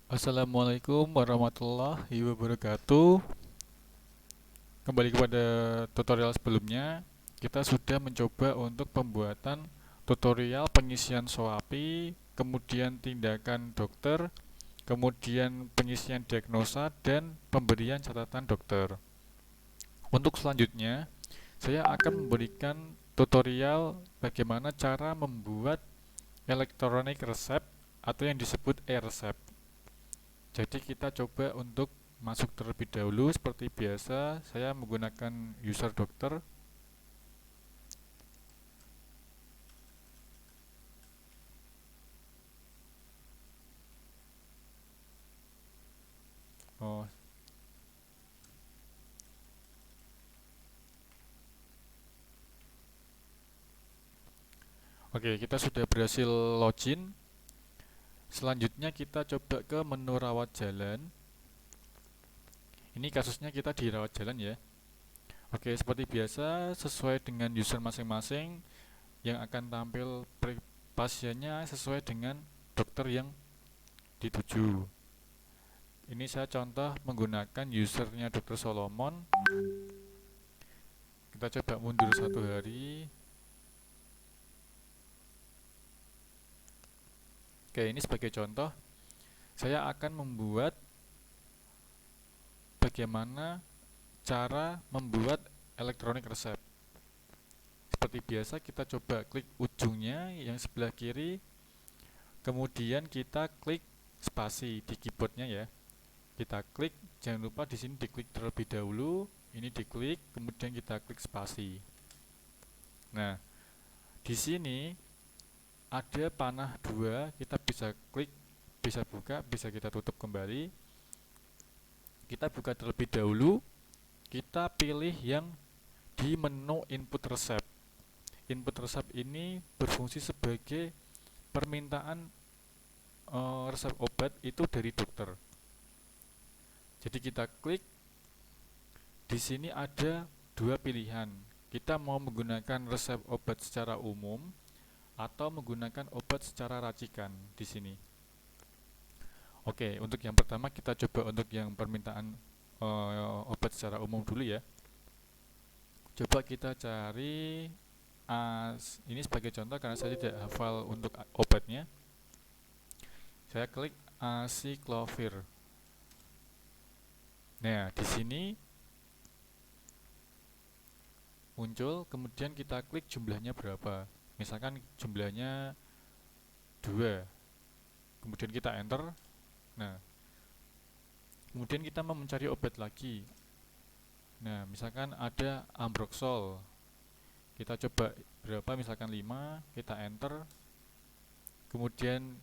Assalamualaikum warahmatullahi wabarakatuh. Kembali kepada tutorial sebelumnya, kita sudah mencoba untuk pembuatan tutorial pengisian SOAPI, kemudian tindakan dokter, kemudian pengisian diagnosa, dan pemberian catatan dokter. Untuk selanjutnya, saya akan memberikan tutorial bagaimana cara membuat electronic resep atau yang disebut e-resep. Jadi kita coba untuk masuk terlebih dahulu seperti biasa. Saya menggunakan user dokter. Oh, oke, kita sudah berhasil login. Selanjutnya kita coba ke menu rawat jalan. Ini kasusnya kita di rawat jalan ya. Oke, seperti biasa sesuai dengan user masing-masing yang akan tampil pasiennya sesuai dengan dokter yang dituju. Ini saya contoh menggunakan usernya Dr. Solomon. Kita coba mundur satu hari. Oke, ini sebagai contoh, saya akan membuat bagaimana cara membuat elektronik resep. Seperti biasa, kita coba klik ujungnya yang sebelah kiri, kemudian kita klik spasi di keyboardnya ya. Kita klik, jangan lupa di sini diklik terlebih dahulu, ini diklik, kemudian kita klik spasi. Nah, di sini ada panah dua, kita bisa klik, bisa buka, bisa kita tutup kembali. Kita buka terlebih dahulu, kita pilih yang di menu input resep. Input resep ini berfungsi sebagai permintaan resep obat itu dari dokter. Jadi kita klik, di sini ada dua pilihan. Kita mau menggunakan resep obat secara umum atau menggunakan obat secara racikan di sini. Oke, untuk yang pertama kita coba untuk yang permintaan obat secara umum dulu ya. Coba kita cari ini sebagai contoh karena saya tidak hafal untuk obatnya. Saya klik aciclovir. Nah, di sini muncul, kemudian kita klik jumlahnya berapa. Misalkan jumlahnya 2. Kemudian kita enter. Nah, kemudian kita mau mencari obat lagi. Nah, misalkan ada Ambroxol. Kita coba berapa, misalkan 5, kita enter. Kemudian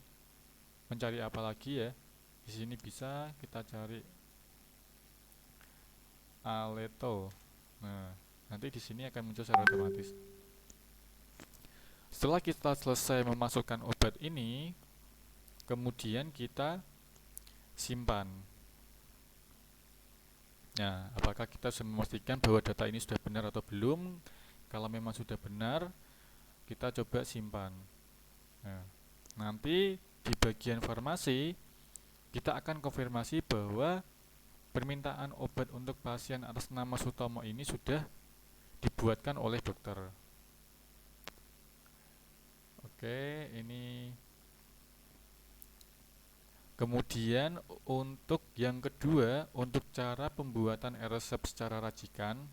mencari apa lagi ya? Di sini bisa kita cari Aleto. Nah, nanti di sini akan muncul secara otomatis. Setelah kita selesai memasukkan obat ini, kemudian kita simpan. Nah, apakah kita sudah memastikan bahwa data ini sudah benar atau belum? Kalau memang sudah benar, kita coba simpan. Nah, nanti di bagian farmasi, kita akan konfirmasi bahwa permintaan obat untuk pasien atas nama Sutomo ini sudah dibuatkan oleh dokter. Oke, ini kemudian untuk yang kedua, untuk cara pembuatan resep secara racikan,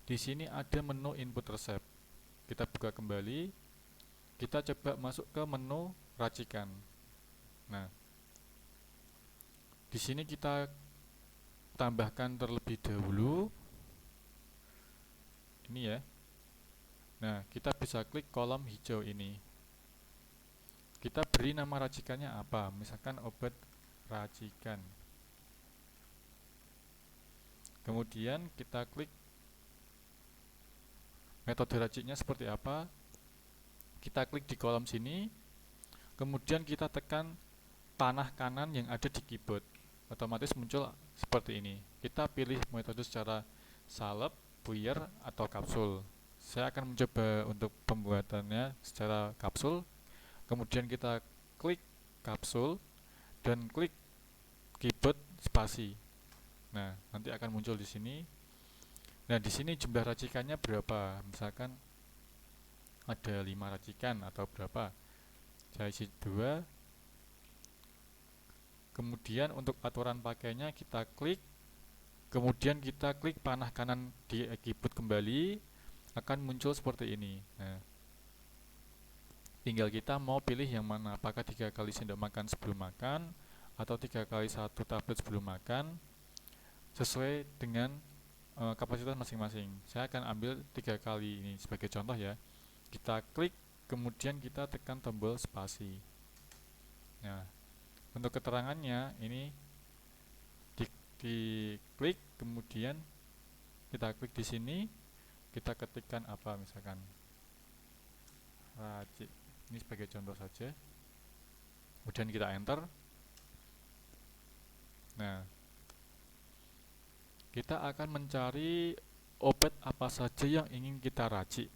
di sini ada menu input resep. Kita buka kembali, kita coba masuk ke menu racikan. Nah, di sini kita tambahkan terlebih dahulu ini ya. Nah, kita bisa klik kolom hijau ini. Kita beri nama racikannya apa? Misalkan obat racikan. Kemudian kita klik metode raciknya seperti apa. Kita klik di kolom sini. Kemudian kita tekan panah kanan yang ada di keyboard. Otomatis muncul seperti ini. Kita pilih metode secara salep, puyer, atau kapsul. Saya akan mencoba untuk pembuatannya secara kapsul. Kemudian kita klik kapsul dan klik keyboard spasi. Nah, nanti akan muncul di sini. Nah, di sini jumlah racikannya berapa? Misalkan ada 5 racikan atau berapa? Saya isi 2. Kemudian untuk aturan pakainya kita klik, kemudian kita klik panah kanan di keyboard kembali, akan muncul seperti ini. Nah, tinggal kita mau pilih yang mana, apakah 3 kali sendok makan sebelum makan atau 3 kali 1 tablet sebelum makan, sesuai dengan kapasitas masing-masing. Saya akan ambil 3 kali ini sebagai contoh ya. Kita klik, kemudian kita tekan tombol spasi. Nah, untuk keterangannya ini diklik, kemudian kita klik di sini, kita ketikkan apa, misalkan racik, ini sebagai contoh saja. Kemudian kita enter. Nah, kita akan mencari obat apa saja yang ingin kita racik.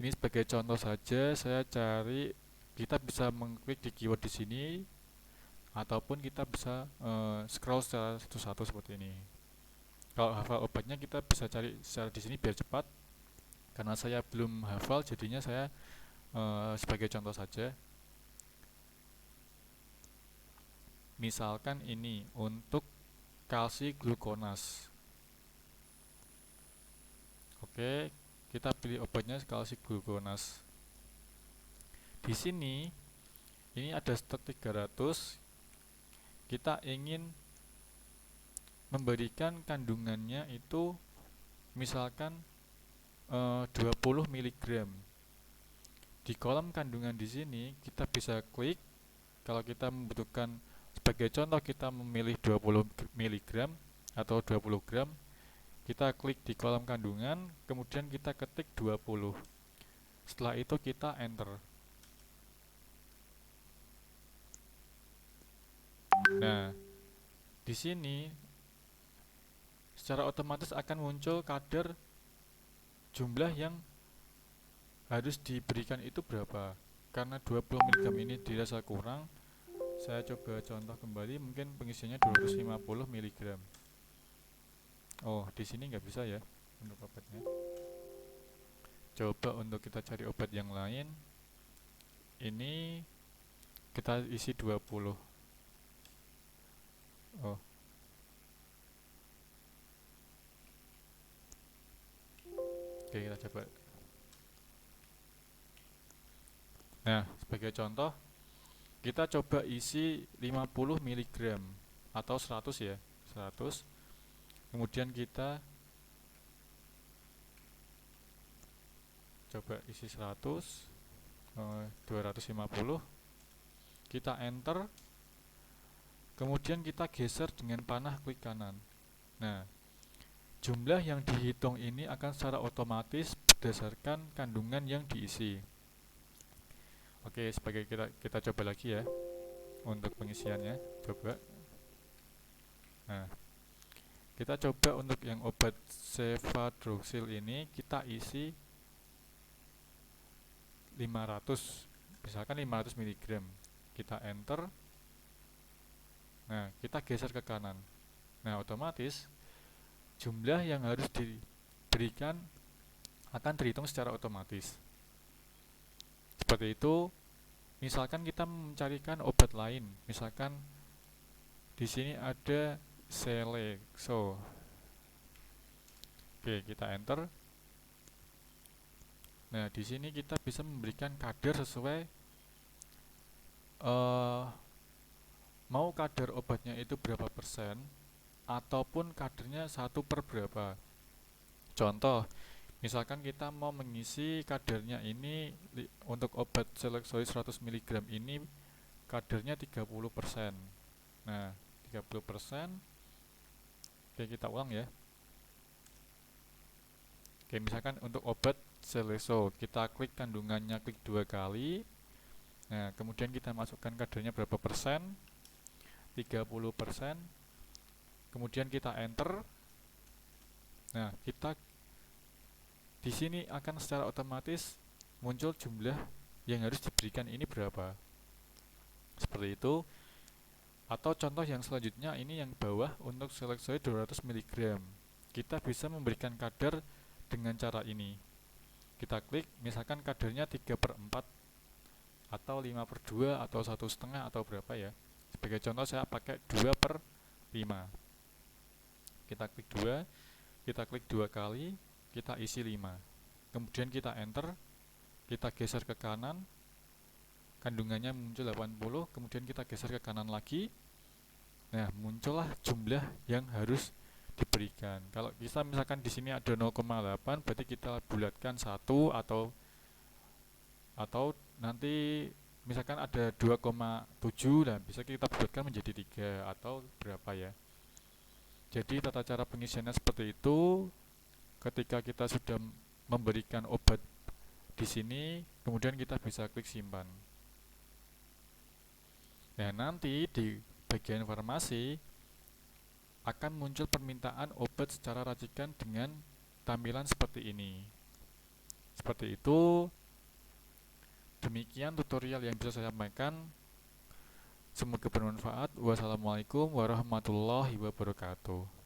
Ini sebagai contoh saja, saya cari, kita bisa mengklik di keyword di sini, ataupun kita bisa scroll secara satu-satu seperti ini. Kalau hafal obatnya kita bisa cari secara di sini biar cepat. Karena saya belum hafal, jadinya saya sebagai contoh saja. Misalkan ini untuk kalsi glukonas. Oke, kita pilih obatnya kalsi glukonas. Di sini ini ada stok 300. Kita ingin memberikan kandungannya itu misalkan 20 mg. Di kolom kandungan di sini kita bisa klik. Kalau kita membutuhkan, sebagai contoh kita memilih 20 mg atau 20 gram, kita klik di kolom kandungan, kemudian kita ketik 20. Setelah itu kita enter. Nah, di sini secara otomatis akan muncul kadar jumlah yang harus diberikan itu berapa. Karena 20 mg ini dirasa kurang, saya coba contoh kembali, mungkin pengisiannya 250 mg. Oh, di sini nggak bisa ya untuk obatnya. Coba untuk kita cari obat yang lain. Ini kita isi 20. Oh, oke, kita coba. Nah, sebagai contoh, kita coba isi 50 mg atau 100 ya, 100. Kemudian kita coba isi 100, 250. Kita enter. Kemudian kita geser dengan panah klik kanan. Nah, jumlah yang dihitung ini akan secara otomatis berdasarkan kandungan yang diisi. Oke, sebagai kita coba lagi ya untuk pengisiannya. Coba. Nah, kita coba untuk yang obat cefadroxil ini kita isi 500, misalkan 500 mg. Kita enter. Nah, kita geser ke kanan. Nah, otomatis jumlah yang harus diberikan akan terhitung secara otomatis. Seperti itu. Misalkan kita mencarikan obat lain, misalkan di sini ada Selexo. Oke, kita enter. Nah, di sini kita bisa memberikan kadar sesuai mau kadar obatnya itu berapa persen, ataupun kadarnya 1 per berapa. Contoh, misalkan kita mau mengisi kadarnya ini untuk obat Selexo 100 mg ini kadarnya 30%. Nah, 30%. Oke, kita ulang ya. Oke, misalkan untuk obat Selexo, kita klik kandungannya, klik 2 kali. Nah, kemudian kita masukkan kadarnya berapa persen, 30%. Kemudian kita enter. Nah, kita di sini akan secara otomatis muncul jumlah yang harus diberikan ini berapa. Seperti itu. Atau contoh yang selanjutnya, ini yang bawah untuk seleksoid 200 mg. Kita bisa memberikan kadar dengan cara ini. Kita klik, misalkan kadarnya 3/4 atau 5/2 atau 1,5 atau berapa ya. Sebagai contoh saya pakai 2/5. Kita klik 2, kita klik 2 kali, kita isi 5. Kemudian kita enter, kita geser ke kanan, kandungannya muncul 80, kemudian kita geser ke kanan lagi. Nah, muncullah jumlah yang harus diberikan. Kalau kita misalkan di sini ada 0,8, berarti kita bulatkan 1 atau nanti misalkan ada 2,7, dan bisa kita bulatkan menjadi 3 atau berapa ya. Jadi tata cara pengisiannya seperti itu. Ketika kita sudah memberikan obat di sini, kemudian kita bisa klik simpan. Nah, nanti di bagian farmasi akan muncul permintaan obat secara racikan dengan tampilan seperti ini. Seperti itu. Demikian tutorial yang bisa saya sampaikan. Semoga bermanfaat. Wassalamualaikum warahmatullahi wabarakatuh.